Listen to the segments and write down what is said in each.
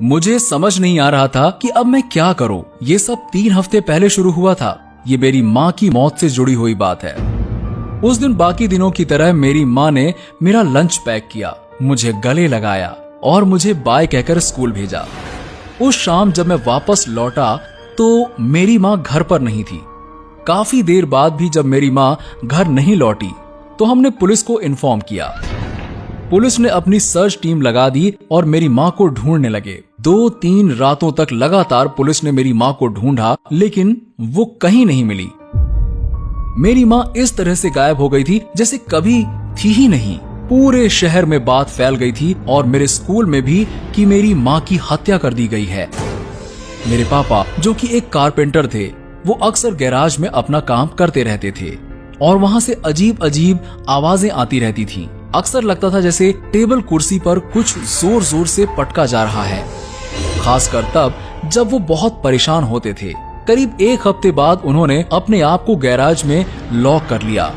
मुझे समझ नहीं आ रहा था कि अब मैं क्या करूं। ये सब 3 हफ्ते पहले शुरू हुआ था। ये मेरी माँ की मौत से जुड़ी हुई बात है। उस दिन बाकी दिनों की तरह मेरी माँ ने मेरा लंच पैक किया, मुझे गले लगाया और मुझे बाय कहकर स्कूल भेजा। उस शाम जब मैं वापस लौटा तो मेरी माँ घर पर नहीं थी। काफी देर बाद भी जब मेरी माँ घर नहीं लौटी तो हमने पुलिस को इन्फॉर्म किया। पुलिस ने अपनी सर्च टीम लगा दी और मेरी माँ को ढूंढने लगे। 2-3 रातों तक लगातार पुलिस ने मेरी माँ को ढूंढा, लेकिन वो कहीं नहीं मिली। मेरी माँ इस तरह से गायब हो गई थी जैसे कभी थी ही नहीं। पूरे शहर में बात फैल गई थी और मेरे स्कूल में भी कि मेरी माँ की हत्या कर दी गई है। मेरे पापा, जो कि एक कारपेंटर थे, वो अक्सर गैराज में अपना काम करते रहते थे और वहां से अजीब अजीब आवाजें आती रहती थीं। अक्सर लगता था जैसे टेबल कुर्सी पर कुछ जोर जोर से पटका जा रहा है, खासकर तब जब वो बहुत परेशान होते थे। करीब 1 हफ्ते बाद उन्होंने अपने आप को गैराज में लॉक कर लिया।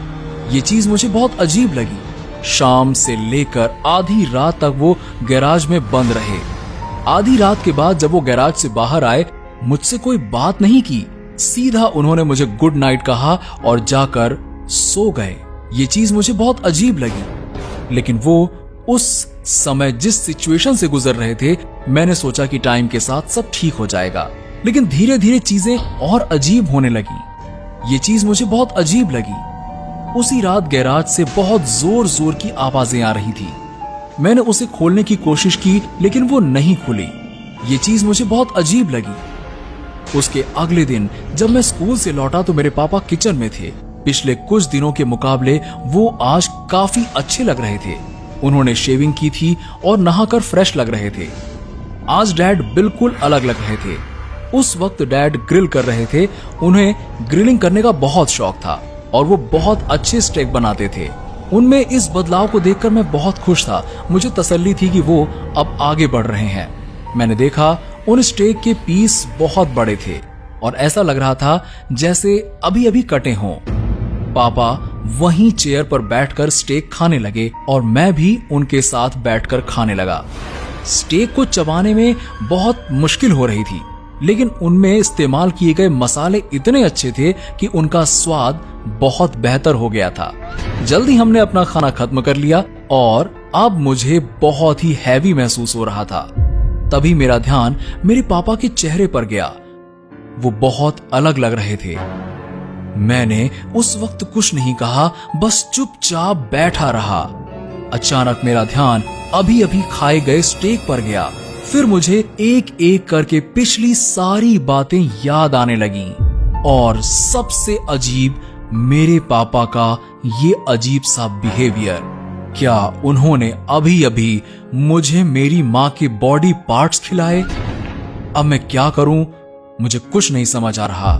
ये चीज मुझे बहुत अजीब लगी। शाम से लेकर आधी रात तक वो गैराज में बंद रहे। आधी रात के बाद जब वो गैराज से बाहर आए, मुझसे कोई बात नहीं की, सीधा उन्होंने मुझे गुड नाइट कहा और जाकर सो गए। ये चीज मुझे बहुत अजीब लगी, लेकिन वो उस समय जिस सिचुएशन से गुजर रहे थे, मैंने सोचा कि टाइम के साथ सब ठीक हो जाएगा। लेकिन धीरे धीरे चीजें और अजीब होने लगी। ये चीज मुझे बहुत अजीब लगी। उसी रात गैराज से बहुत जोर जोर की आवाजें आ रही थी। मैंने उसे खोलने की कोशिश की, लेकिन वो नहीं खुली। ये चीज मुझे बहुत अजीब लगी। उसके अगले दिन जब मैं स्कूल से लौटा तो मेरे पापा किचन में थे। पिछले कुछ दिनों के मुकाबले वो आज काफी अच्छे लग रहे थे। उन्होंने शेविंग की थी और नहाकर फ्रेश लग रहे थे। आज डैड बिल्कुल अलग लग रहे थे। उस वक्त डैड ग्रिल कर रहे थे। उन्हें ग्रिलिंग करने का बहुत शौक था और वो बहुत अच्छे स्टेक बनाते थे। उनमें इस बदलाव को देखकर मैं बहुत खुश था। मुझे तसल्ली थी कि वो अब आगे बढ़ रहे हैं। मैंने देखा उन स्टेक के पीस बहुत बड़े थे और ऐसा लग रहा था जैसे अभी अभी कटे हों। पापा वहीं चेयर पर बैठकर स्टेक खाने लगे और मैं भी उनके साथ बैठकर खाने लगा। स्टेक को चबाने में बहुत मुश्किल हो रही थी, लेकिन उनमें इस्तेमाल किए गए मसाले इतने अच्छे थे कि उनका स्वाद बहुत बेहतर हो गया था। जल्दी हमने अपना खाना खत्म कर लिया और अब मुझे बहुत ही हैवी महसूस हो रहा था। तभी मेरा ध्यान मेरे पापा के चेहरे पर गया। वो बहुत अलग लग रहे थे। मैंने उस वक्त कुछ नहीं कहा, बस चुपचाप बैठा रहा। अचानक मेरा ध्यान अभी अभी खाए गए स्टेक पर गया। फिर मुझे एक एक करके पिछली सारी बातें याद आने लगीं और सबसे अजीब मेरे पापा का ये अजीब सा बिहेवियर। क्या उन्होंने अभी अभी मुझे मेरी माँ के बॉडी पार्ट्स खिलाए? अब मैं क्या करूं? मुझे कुछ नहीं समझ आ रहा।